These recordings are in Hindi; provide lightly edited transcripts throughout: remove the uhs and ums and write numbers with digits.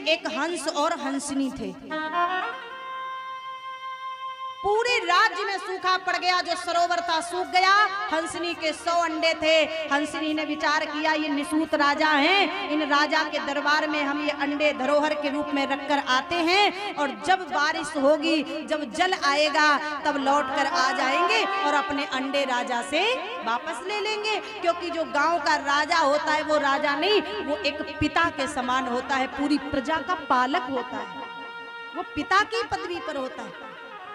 एक हंस और हंसनी थे। पूरे राज्य में सूखा पड़ गया, जो सरोवर था सूख गया। हंसनी के 100 अंडे थे। हंसनी ने विचार किया, ये निसूत राजा हैं, इन राजा के दरबार में हम ये अंडे धरोहर के रूप में रखकर आते हैं, और जब बारिश होगी, जब जल आएगा, तब लौट कर आ जाएंगे और अपने अंडे राजा से वापस ले लेंगे। क्योंकि जो गांव का राजा होता है वो राजा नहीं, वो एक पिता के समान होता है, पूरी प्रजा का पालक होता है, वो पिता की पदवी पर होता है।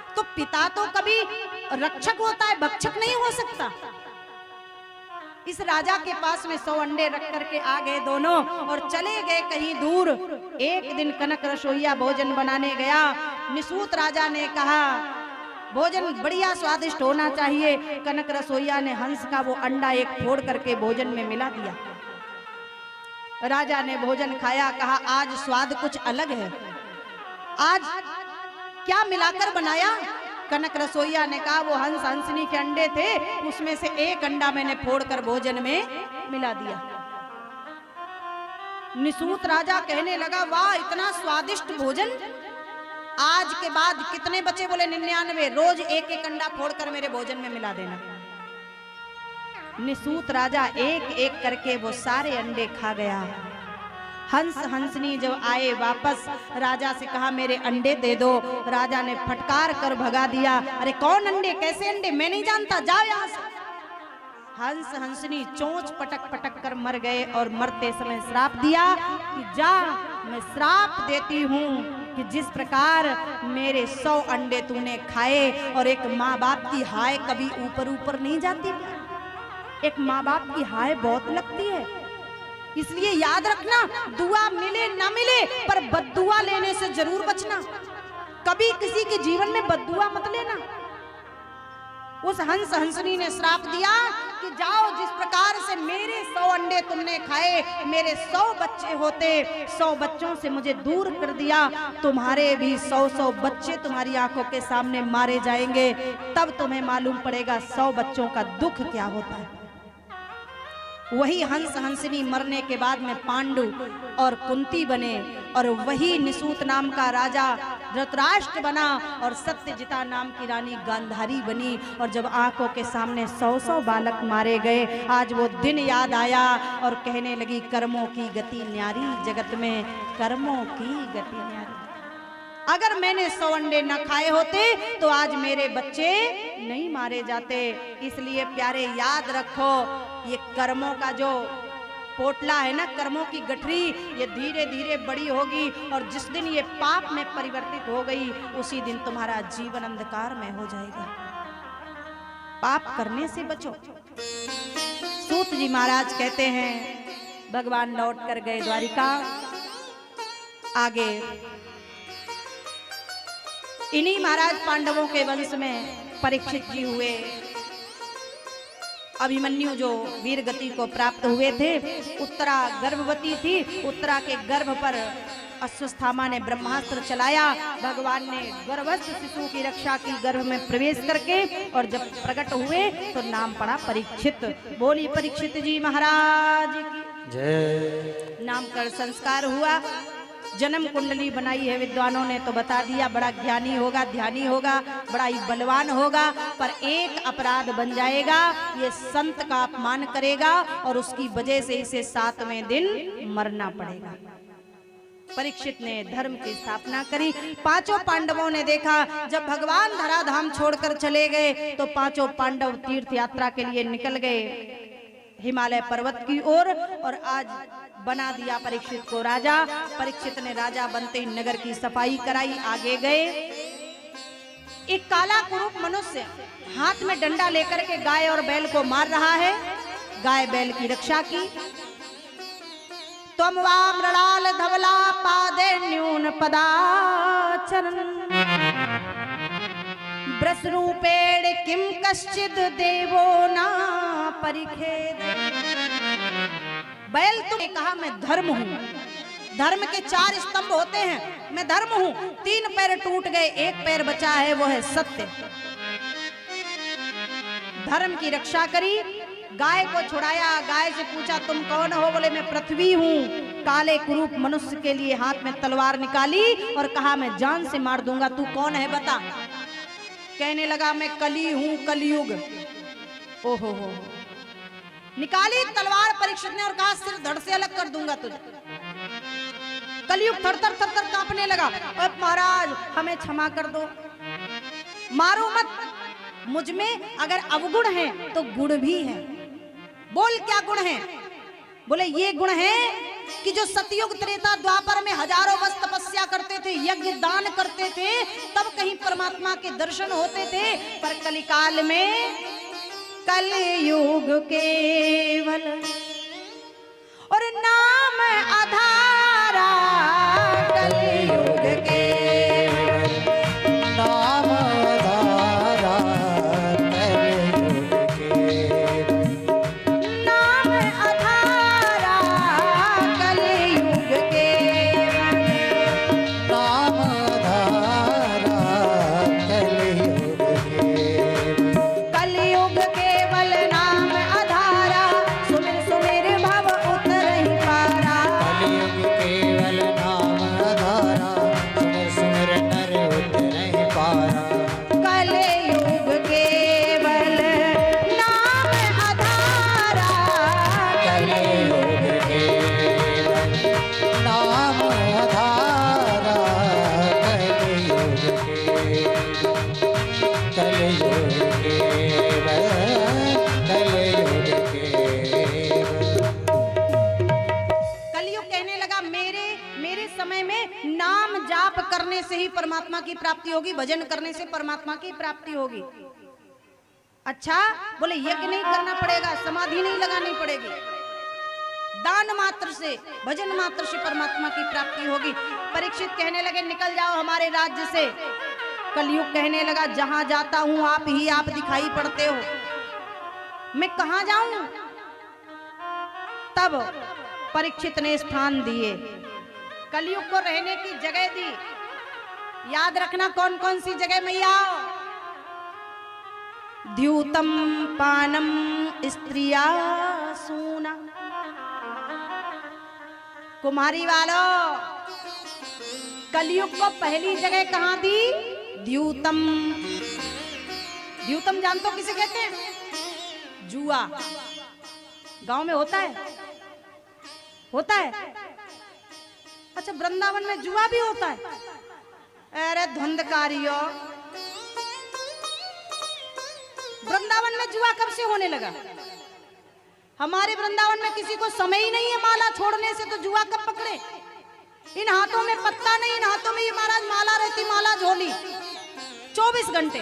तो पिता तो कभी रक्षक होता है, भक्षक नहीं हो सकता। इस राजा के पास में 100 अंडे रख करके आ गए दोनों और चले गए कहीं दूर। एक दिन कनक रसोइया भोजन बनाने गया। निसूत राजा ने कहा भोजन बढ़िया स्वादिष्ट होना चाहिए। कनक रसोइया ने हंस का वो अंडा एक फोड़ करके भोजन में मिला दिया। राजा ने भोजन खाया, कहा आज स्वाद कुछ अलग है, आज क्या मिलाकर बनाया? कनक रसोइया ने कहा वो हंस हंसनी के अंडे थे, उसमें से एक अंडा मैंने फोड़कर भोजन में मिला दिया। निसूत राजा कहने लगा वाह इतना स्वादिष्ट भोजन, आज के बाद कितने बचे? बोले 99। रोज एक एक अंडा फोड़कर मेरे भोजन में मिला देना। निसूत राजा एक एक करके वो सारे अंडे खा गया। हंस हंसनी जब आए वापस, राजा से कहा मेरे अंडे दे दो। राजा ने फटकार कर भगा दिया, अरे कौन अंडे, कैसे अंडे, मैं नहीं जानता, जाओ यहाँ से। हंस हंसनी चोंच पटक पटक कर मर गए और मरते समय श्राप दिया कि जा, मैं श्राप देती हूँ कि जिस प्रकार मेरे 100 अंडे तूने खाए, और एक माँ बाप की हाय कभी ऊपर ऊपर नहीं जाती, एक माँ बाप की हाय बहुत लगती है। इसलिए याद रखना, दुआ मिले ना मिले पर बद्दुआ लेने से जरूर बचना। कभी किसी के जीवन में बद्दुआ मत लेना। उस हंस हंसनी ने श्राप दिया कि जाओ, जिस प्रकार से मेरे 100 अंडे तुमने खाए, मेरे 100 बच्चे होते, 100 बच्चों से मुझे दूर कर दिया, तुम्हारे भी 100 बच्चे तुम्हारी आंखों के सामने मारे जाएंगे, तब तुम्हें मालूम पड़ेगा 100 बच्चों का दुख क्या होता है। वही हंस हंसनी मरने के बाद में पांडु और कुंती बने, और वही निसूत नाम का राजा धृतराष्ट्र बना, और सत्यजिता नाम की रानी गांधारी बनी। और जब आंखों के सामने 100 बालक मारे गए, आज वो दिन याद आया और कहने लगी कर्मों की गति न्यारी, जगत में कर्मों की गति न्यारी। अगर मैंने 100 अंडे न खाए होते तो आज मेरे बच्चे नहीं मारे जाते। इसलिए प्यारे याद रखो, ये कर्मों का जो पोटला है ना, कर्मों की गठरी, ये धीरे धीरे बड़ी होगी, और जिस दिन ये पाप में परिवर्तित हो गई, उसी दिन तुम्हारा जीवन अंधकार में हो जाएगा। पाप करने से बचो। सूत जी महाराज कहते हैं भगवान लौट कर गए द्वारिका। आगे इन्हीं महाराज पांडवों के वंश में परीक्षित जी हुए। अभिमन्यु जो वीर गति को प्राप्त हुए थे, उत्तरा गर्भवती थी, उत्तरा के गर्भ पर अश्वत्थामा ने ब्रह्मास्त्र चलाया। भगवान ने गर्भस्थ शिशु की रक्षा की गर्भ में प्रवेश करके, और जब प्रकट हुए तो नाम पड़ा परीक्षित। बोली परीक्षित जी महाराज की जय। नामकरण संस्कार हुआ, जन्म कुंडली बनाई है विद्वानों ने तो बता दिया, बड़ा ज्ञानी होगा, ध्यानी होगा, बड़ा ही बलवान होगा, पर एक अपराध बन जाएगा, ये संत का अपमान करेगा और उसकी वजह से इसे 7वें दिन मरना पड़ेगा। परीक्षित ने धर्म की स्थापना करी। 5 पांडवों ने देखा, जब भगवान धराधाम छोड़कर चले गए तो 5 पांडव तीर्थ यात्रा के लिए निकल गए हिमालय पर्वत की ओर, और आज बना दिया परीक्षित को राजा। परीक्षित ने राजा बनते ही नगर की सफाई कराई। आगे गए, एक काला कुरूप मनुष्य हाथ में डंडा लेकर के गाय और बैल को मार रहा है। गाय बैल की रक्षा की। त्वं वा मृणाल धवला पादे न्यून पदाचरण, ब्रस रूपेण किम कश्चिद देवो ना परिखेद। बैल तुमने कहा मैं धर्म हूं, धर्म के 4 स्तंभ होते हैं, मैं धर्म हूं। 3 पैर टूट गए, एक पैर बचा है, वो है सत्य। धर्म की रक्षा करी, गाय को छुड़ाया। गाय से पूछा तुम कौन हो? बोले मैं पृथ्वी हूं। काले कुरूप मनुष्य के लिए हाथ में तलवार निकाली और कहा मैं जान से मार दूंगा, तू कौन है बता। कहने लगा मैं कली हूं, कलयुग। ओहो हो, निकाली तलवार परीक्षित ने और कहा सिर धड़ से अलग कर दूंगा तुझे। कलयुग थर-थर थर-थर कांपने लगा, अब महाराज हमें क्षमा कर दो, मारो मत, मुझ में अगर अवगुण है तो गुण भी है। बोल क्या गुण है? बोले ये गुण है कि जो सतयुग त्रेता द्वापर में हजारों वर्ष तपस्या करते थे, यज्ञ दान करते थे, तब कहीं परमात्मा के दर्शन होते थे, पर कलिकाल में, कलयुग केवल और नाम आधारा, कलयुग केवल नाम आधारा, कलयुग केवल नाम आधारा, कलयुग केवल नाम आधारा, कलयुग केवल कलयुग केवल नाम आधारा, सुमिर सुमिर भव उतरहि पारा। कलयुग केवल नाम आधारा, सुमिर सुमिर नर उतरहि पारा। कलयुग केवल नाम आधारा, कलयुग केवल नाम आधारा, कलयुग केवल कलयुग केवल कलयुग केवल। कलयुग कहने लगा मेरे समय में नाम जाप करने से ही परमात्मा की प्राप्ति होगी, भजन करने से परमात्मा की प्राप्ति होगी। अच्छा, बोले यज्ञ नहीं करना पड़ेगा, समाधि नहीं लगानी पड़ेगी, दान मात्र से, भजन मात्र से परमात्मा की प्राप्ति होगी। परीक्षित कहने लगे निकल जाओ हमारे राज्य से। कलयुग कहने लगा जहां जाता हूं आप ही आप दिखाई पड़ते हो, मैं कहां जाऊं? तब परीक्षित ने स्थान दिए, कलयुग को रहने की जगह दी। याद रखना कौन कौन सी जगह मैया? द्यूतम पानम स्त्रिया सूना। कुमारी वालों, कलयुग को पहली जगह कहां दी? द्यूतम। द्यूतम जानते हो किसे कहते हैं? जुआ। गांव में होता है, होता है। अच्छा, वृंदावन में जुआ भी होता है? अरे धुंधकारियों, वृंदावन में जुआ कब से होने लगा? हमारे वृंदावन में किसी को समय ही नहीं है माला छोड़ने से, तो जुआ कब पकड़े? इन हाथों में पत्ता नहीं, इन हाथों में ये महाराज माला रहती, माला झोली 24 घंटे।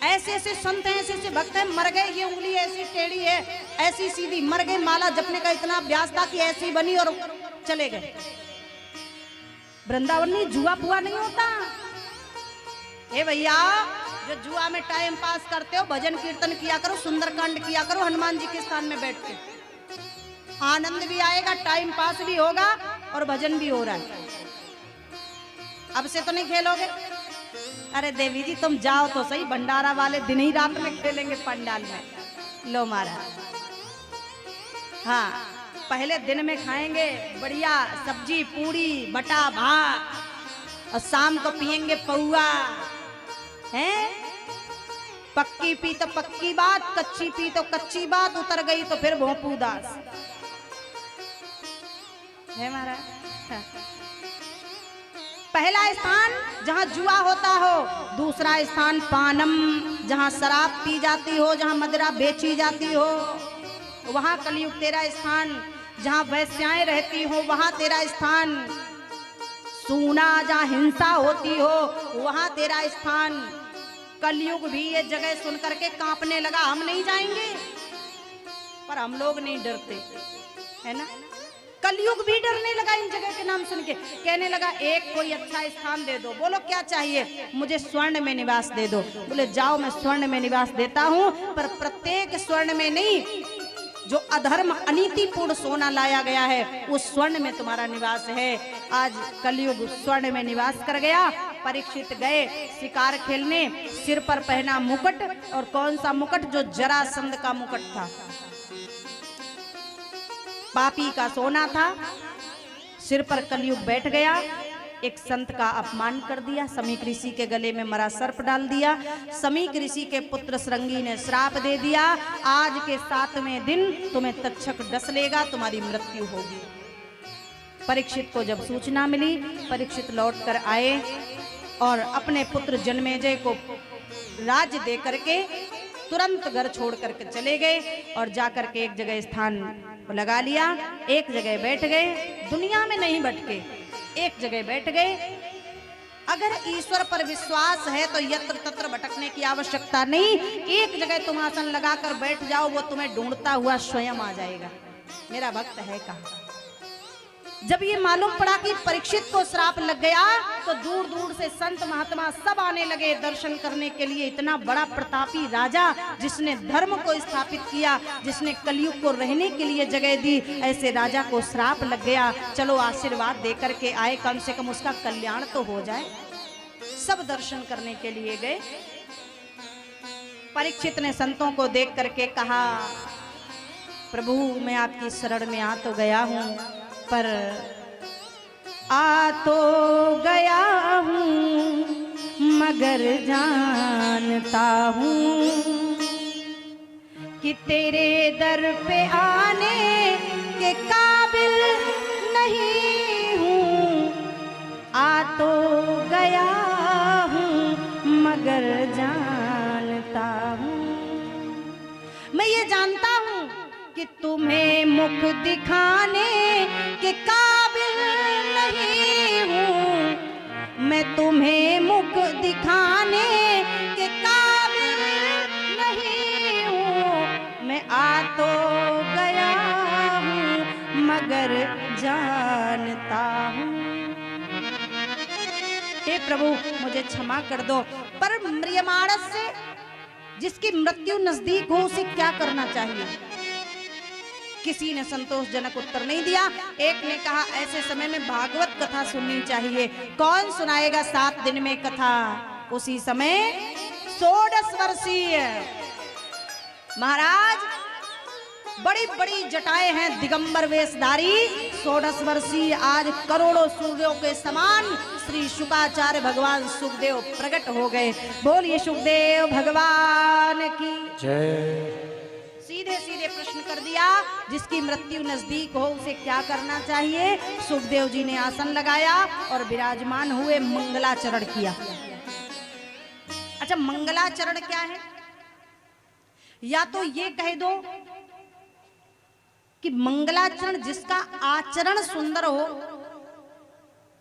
ऐसे ऐसे संत हैं, ऐसे ऐसे भक्त हैं, मर गए, ये उंगली ऐसी टेढ़ी है, ऐसी सीधी, मर गए, माला जपने का इतना अभ्यास था कि ऐसी बनी और चले गए। वृंदावन में जुआ पुआ नहीं होता। हे भैया, जो जुआ में टाइम पास करते हो, भजन कीर्तन किया करो, सुंदरकांड किया करो हनुमान जी के स्थान में बैठ के, आनंद भी आएगा, टाइम पास भी होगा और भजन भी हो रहा है। अब से तो नहीं खेलोगे? अरे देवी जी तुम जाओ तो सही, भंडारा वाले दिन ही रात में खेलेंगे पंडाल में। लो महाराज, हाँ, पहले दिन में खाएंगे बढ़िया सब्जी पूरी बटा भात, और शाम को पिएंगे पौआ। हैं? पक्की पी तो पक्की बात, कच्ची पी तो कच्ची बात, उतर गई तो फिर भोंपू दास है महाराज। हाँ। पहला स्थान जहां जुआ होता हो, दूसरा स्थान पानम, जहां शराब पी जाती हो, जहां मदिरा बेची जाती हो, वहां कलयुग तेरा स्थान। जहां वैश्याएं रहती हो, वहां तेरा स्थान। सूना, जहां हिंसा होती हो, वहां तेरा स्थान। कलयुग भी ये जगह सुन करके कांपने लगा, हम नहीं जाएंगे, पर हम लोग नहीं डरते, है ना? कलयुग भी डरने लगा इन जगह के नाम सुन के, कहने लगा एक कोई अच्छा स्थान दे दो। बोलो क्या चाहिए? मुझे स्वर्ण में निवास दे दो। बोले जाओ, मैं स्वर्ण में निवास देता हूं, पर प्रत्येक स्वर्ण में नहीं, जो अधर्म अनीतिपूर्ण सोना लाया गया है उस स्वर्ण में तुम्हारा निवास है। आज कलयुग स्वर्ण में निवास कर गया। परीक्षित गए शिकार खेलने, सिर पर पहना मुकुट, और कौन सा मुकुट? जो जरासंध का मुकुट था, पापी का सोना था, सिर पर कलयुग बैठ गया। एक संत का अपमान कर दिया, समीक ऋषि के गले में मरा सर्प डाल दिया। समीक ऋषि के पुत्र श्रृंगी ने श्राप दे दिया, आज के 7वें दिन तुम्हें तक्षक डस लेगा, तुम्हारी मृत्यु होगी। परीक्षित को जब सूचना मिली, परीक्षित लौट कर आए और अपने पुत्र जन्मेजय को राज्य दे करके तुरंत घर छोड़ करके चले गए और जाकर के एक जगह स्थान लगा लिया, एक जगह बैठ गए, दुनिया में नहीं भटके, एक जगह बैठ गए। अगर ईश्वर पर विश्वास है तो यत्र तत्र भटकने की आवश्यकता नहीं, एक जगह तुम आसन लगाकर बैठ जाओ, वो तुम्हें ढूंढता हुआ स्वयं आ जाएगा। मेरा भक्त है कहाँ? जब ये मालूम पड़ा कि परीक्षित को श्राप लग गया तो दूर दूर से संत महात्मा सब आने लगे दर्शन करने के लिए। इतना बड़ा प्रतापी राजा जिसने धर्म को स्थापित किया, जिसने कलयुग को रहने के लिए जगह दी, ऐसे राजा को श्राप लग गया। चलो आशीर्वाद दे करके आए, कम से कम उसका कल्याण तो हो जाए। सब दर्शन करने के लिए गए। परीक्षित ने संतों को देख करके कहा, प्रभु मैं आपकी शरण में आ तो गया हूं, पर आ तो गया हूँ मगर जानता हूँ कि तेरे दर पे आने के काबिल नहीं हूँ। आ तो गया हूँ मगर जानता हूँ, मैं ये जानता हूँ कि तुम्हें मुख दिखाने के काबिल नहीं हूँ। मैं तुम्हें मुख दिखाने के काबिल नहीं हूँ। मैं आ तो गया हूँ मगर जानता हूँ। हे प्रभु मुझे क्षमा कर दो, पर म्रियमाणस से जिसकी मृत्यु नजदीक हो उसे क्या करना चाहिए? किसी ने संतोषजनक उत्तर नहीं दिया। एक ने कहा ऐसे समय में भागवत कथा सुननी चाहिए। कौन सुनाएगा 7 दिन में कथा? उसी समय 16 वर्षीय महाराज, बड़ी बड़ी जटाएं हैं, दिगंबर वेशधारी 16 वर्षीय आज करोड़ों सूर्यों के समान श्री शुकाचार्य भगवान सुखदेव प्रकट हो गए। बोलिए सुखदेव भगवान की जय। सीधे सीधे प्रश्न कर दिया, जिसकी मृत्यु नजदीक हो उसे क्या करना चाहिए? सुखदेव जी ने आसन लगाया और विराजमान हुए, मंगलाचरण किया। अच्छा, मंगलाचरण क्या है? या तो ये कह दो कि मंगलाचरण जिसका आचरण सुंदर हो,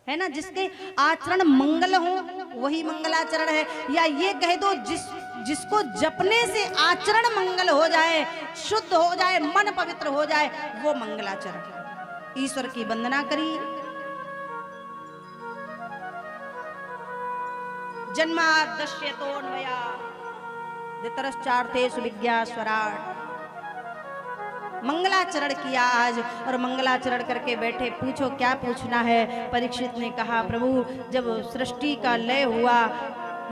है ना, जिसके आचरण मंगल हो वही मंगलाचरण है। या ये कह दो जिसको जपने से आचरण मंगल हो जाए, शुद्ध हो जाए, मन पवित्र हो जाए, वो मंगलाचरण। ईश्वर की वंदना करिए। जन्माद्यस्यतोन्वया दितरश्चार्थेषु विज्ञास्वराट्। मंगलाचरण किया आज और मंगलाचरण करके बैठे। पूछो क्या पूछना है? परीक्षित ने कहा, प्रभु जब सृष्टि का लय हुआ,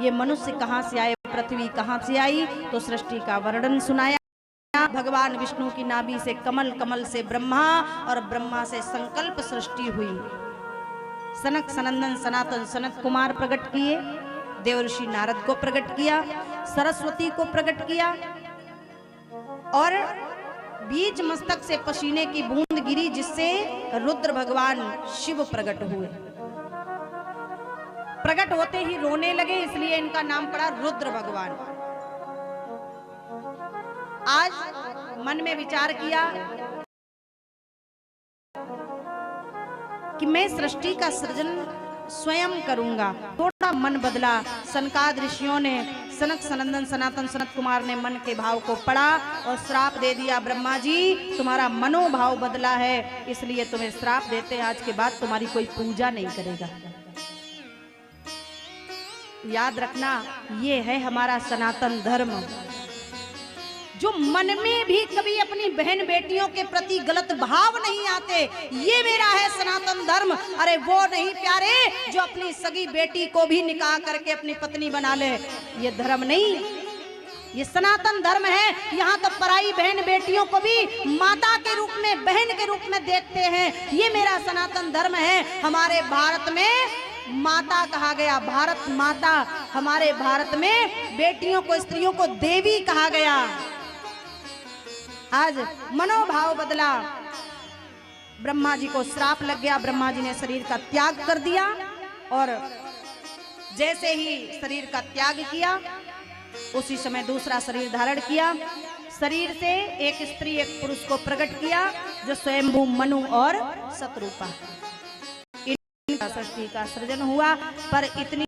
ये मनुष्य कहाँ से आए, पृथ्वी कहाँ से आई? तो सृष्टि का वर्णन सुनाया। भगवान विष्णु की नाभि से कमल, कमल से ब्रह्मा और ब्रह्मा से संकल्प सृष्टि हुई। सनक सनंदन सनातन सनत कुमार प्रकट किए, देवर्षि नारद को प्रकट किया, सरस्वती को प्रकट किया और बीज मस्तक से पसीने की बूंद गिरी, जिससे रुद्र भगवान शिव प्रकट हुए। प्रकट होते ही रोने लगे, इसलिए इनका नाम पड़ा रुद्र भगवान। आज मन में विचार किया कि मैं सृष्टि का सृजन स्वयं करूंगा। थोड़ा मन बदला। सनकाद ऋषियों ने, सनक सनंदन सनातन सनत कुमार ने मन के भाव को पढ़ा और श्राप दे दिया, ब्रह्मा जी तुम्हारा मनोभाव बदला है, इसलिए तुम्हें श्राप देते हैं, आज के बाद तुम्हारी कोई पूजा नहीं करेगा। याद रखना, ये है हमारा सनातन धर्म। जो मन में भी कभी अपनी बहन बेटियों के प्रति गलत भाव नहीं आते, ये मेरा है सनातन धर्म। अरे वो नहीं प्यारे जो अपनी सगी बेटी को भी निकाह करके अपनी पत्नी बना ले, ये धर्म नहीं। ये सनातन धर्म है। यहाँ तो पराई बहन बेटियों को भी माता के रूप में, बहन के रूप में देखते हैं। ये मेरा सनातन धर्म है। हमारे भारत में माता कहा गया, भारत माता। हमारे भारत में बेटियों को, स्त्रियों को देवी कहा गया। आज मनोभाव बदला। ब्रह्मा जी को श्राप लग गया, ब्रह्मा जी ने शरीर का त्याग कर दिया और जैसे ही शरीर का त्याग किया उसी समय दूसरा शरीर धारण किया। शरीर से एक स्त्री एक पुरुष को प्रकट किया जो स्वयंभू, मनु और शतरूपा। इनका सृष्टि का सृजन हुआ। पर इतनी